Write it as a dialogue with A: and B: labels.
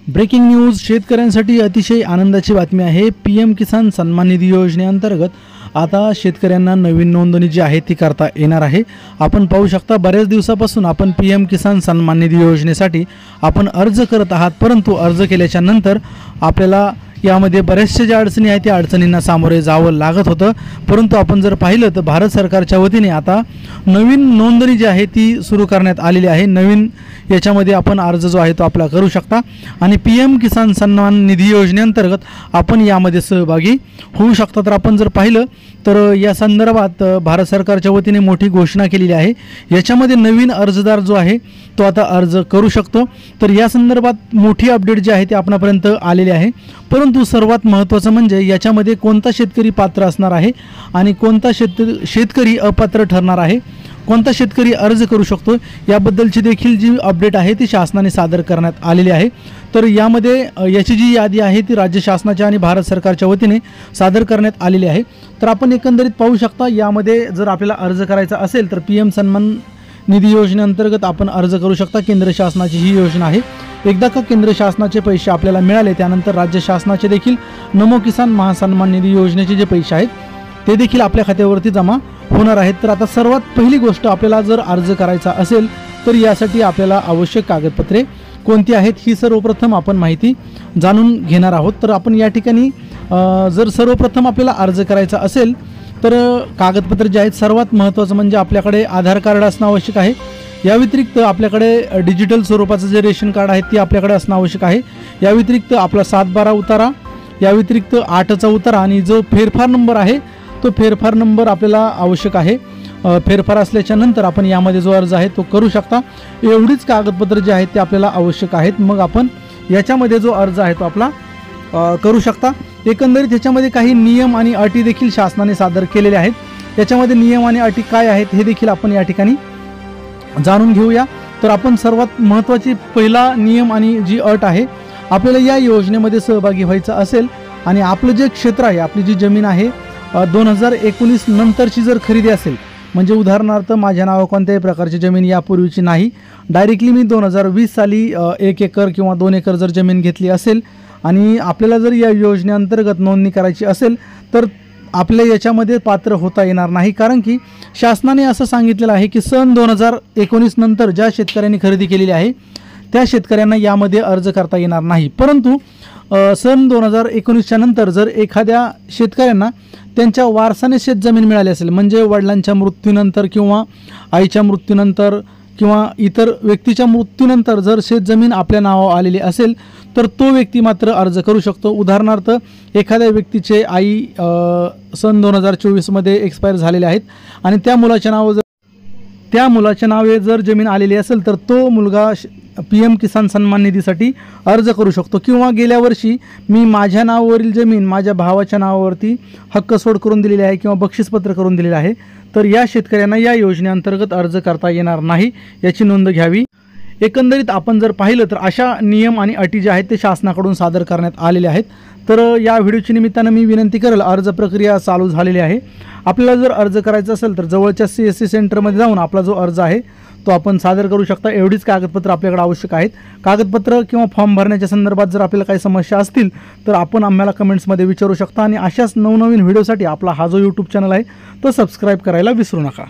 A: Breaking news शेतकऱ्यांसाठी अतिशय आनंदाची बातमी आहे। पीएम किसान सन्मान निधी योजनेअंतर्गत आता शेतकऱ्यांना नवीन नोंदणी जी आहे ती करता येणार आहे। आपण पाहू शकता बरेच दिवसापासून आपण पीएम किसान सन्मान निधी योजनेसाठी आपण अर्ज करत आहात, परंतु अर्ज केल्याच्या नंतर आपल्याला यामध्ये बरेचशा ज्या अडचणी आहेत त्या अडचणींना सामोरे जावं लागत होतं। परंतु आपण जर पाहिलं तर भारत सरकारच्या वतीने आता नवीन नोंदणी जी आहे ती सुरू करण्यात आलेली आहे। नवीन याच्यामध्ये आपण अर्ज जो आहे तो आपला करू शकता आणि पीएम किसान सन्मान निधी योजनेअंतर्गत आपण यामध्ये सहभागी होऊ शकता। तर आपण जर पाहिलं तर या संदर्भात भारत सरकारच्या वतीने मोठी घोषणा केलेली आहे। याच्यामध्ये नवीन अर्जदार जो आहे तो आता अर्ज करू शकतो। तर या संदर्भात मोठी अपडेट जी आहे ती आपणापर्यंत आलेली आहे। परंतु सर्वात महत्त्वाचं म्हणजे याच्यामध्ये कोणता शेतकरी पात्र असणार आहे आणि कोणता शेतकरी अपात्र ठरणार आहे, कोणता शेतकरी अर्ज करू शकतो याबद्दलची देखील जी अपडेट आहे ती शासनाने सादर करण्यात आलेली आहे। तर यामध्ये याची जी यादी आहे ती राज्य शासनाच्या आणि भारत सरकारच्या वतीने सादर करण्यात आलेली आहे। तर आपण एकंदरीत पाहू शकता यामध्ये जर आपल्याला अर्ज करायचा असेल तर पीएम सन्मान निधी योजनेअंतर्गत आपण अर्ज करू शकता। केंद्र शासनाची ही योजना आहे। एकदा का केंद्र शासनाचे पैसे आपल्याला मिळाले त्यानंतर राज्य शासनाचे देखील नमो किसान महासन्मान निधी योजनेचे जे पैसे आहेत ते देखील आपल्या खात्यावरती जमा होणार आहेत। तर आता सर्वात पहिली गोष्ट आपल्याला जर अर्ज करायचा असेल तर यासाठी आपल्याला आवश्यक कागदपत्रे कोणती आहेत ही सर्वप्रथम आपण माहिती जाणून घेणार आहोत। तर आपण या ठिकाणी जर सर्वप्रथम आपल्याला अर्ज करायचा असेल तर कागदपत्रे जे आहेत सर्वात महत्त्वाचं म्हणजे आपल्याकडे आधार कार्ड असणं आवश्यक आहे। या व्यतिरिक्त आपल्याकडे डिजिटल स्वरूपाचं जे रेशन कार्ड आहे ते आपल्याकडे असणं आवश्यक आहे। या व्यतिरिक्त आपला 7/12 उतारा, या व्यतिरिक्त 8चा उतारा आणि जो फेरफार नंबर आहे तो फेरफार नंबर आपल्याला आवश्यक आहे। फेरफार असल्याच्या नंतर आपण यामध्ये जो अर्ज आहे तो करू शकता। एवढीच कागदपत्रे जे आहेत ते आपल्याला आवश्यक आहेत। मग आपण याच्यामध्ये जो अर्ज आहे तो आपला करू शकता। एकंदरीत याच्यामध्ये काही नियम आणि अटी देखील शासनाने सादर केलेले आहेत। याच्यामध्ये नियम आणि अटी काय आहेत हे देखील आपण या ठिकाणी जाणून घेऊया। तर आपण सर्वात महत्त्वाची पहिला नियम आणि जी अट आहे, आपल्याला या योजनेमध्ये सहभागी व्हायचं असेल आणि आपलं जे क्षेत्र आहे, आपली जी जमीन आहे 2019 नंतरची जर खरेदी असेल, म्हणजे उदाहरणार्थ माझ्या नावावर कोणत्याही प्रकारची जमीन यापूर्वीची नाही, डायरेक्टली मी 2020 साली 1 एकर किंवा 2 एकर जर जमीन घेतली असेल आणि आपल्याला जर या योजनेअंतर्गत नोंदणी करायची असेल तर आपल्या याच्यामध्ये पात्र होता येणार नाही। कारण की शासनाने असं सांगितलेलं आहे की सन 2019 नंतर ज्या शेतकऱ्यांनी खरेदी केलेली आहे त्या शेतकऱ्यांना यामध्ये अर्ज करता येणार नाही। परंतु सन 2019च्या नंतर जर एखाद्या शेतकऱ्यांना त्यांच्या वारसाने शेतजमीन मिळाली असेल, म्हणजे वडिलांच्या मृत्यूनंतर किंवा आईच्या मृत्यूनंतर किंवा इतर व्यक्तीच्या मृत्यूनंतर जर शेतजमीन आपल्या नावावर आलेली असेल तर तो व्यक्ती मात्र अर्ज करू शकतो। उदाहरणार्थ एखाद्या व्यक्तीचे आई सन 2024 मध्ये एक्सपायर झालेले आहेत आणि त्या मुलाच्या नावे जर जमीन आलेली असेल तर तो मुलगा पीएम किसान सन्मान निधीसाठी अर्ज करू शकतो। किंवा गेल्या वर्षी मी माझ्या नावावरील जमीन माझ्या भावाच्या नावावरती हक्क सोड करून दिलेली आहे किंवा बक्षीसपत्र करून दिलेले आहे, तर या शेतकऱ्यांना या योजनेअंतर्गत अर्ज करता येणार नाही, याची नोंद घ्यावी। एकंदरीत आपण जर पाहिलं तर अशा नियम आणि अटी जे आहेत ते शासनाकडून सादर करण्यात आलेले आहेत। तर या व्हिडिओच्या निमित्तानं मी विनंती करेल, अर्ज प्रक्रिया चालू झालेली आहे। आपल्याला जर अर्ज करायचा असेल तर जवळच्या CSC सेंटरमध्ये जाऊन आपला जो अर्ज आहे तो आपण सादर करू शकता। एवढीच कागदपत्र आपल्याकडे आवश्यक आहेत। कागदपत्र किंवा फॉर्म भरण्याच्या संदर्भात जर आपल्याला काही समस्या असतील तर आपण आम्हाला कमेंट्समध्ये विचारू शकता आणि अशाच नवनवीन व्हिडिओसाठी आपला हा जो YouTube चॅनल आहे तो सबस्क्राईब करायला विसरू नका।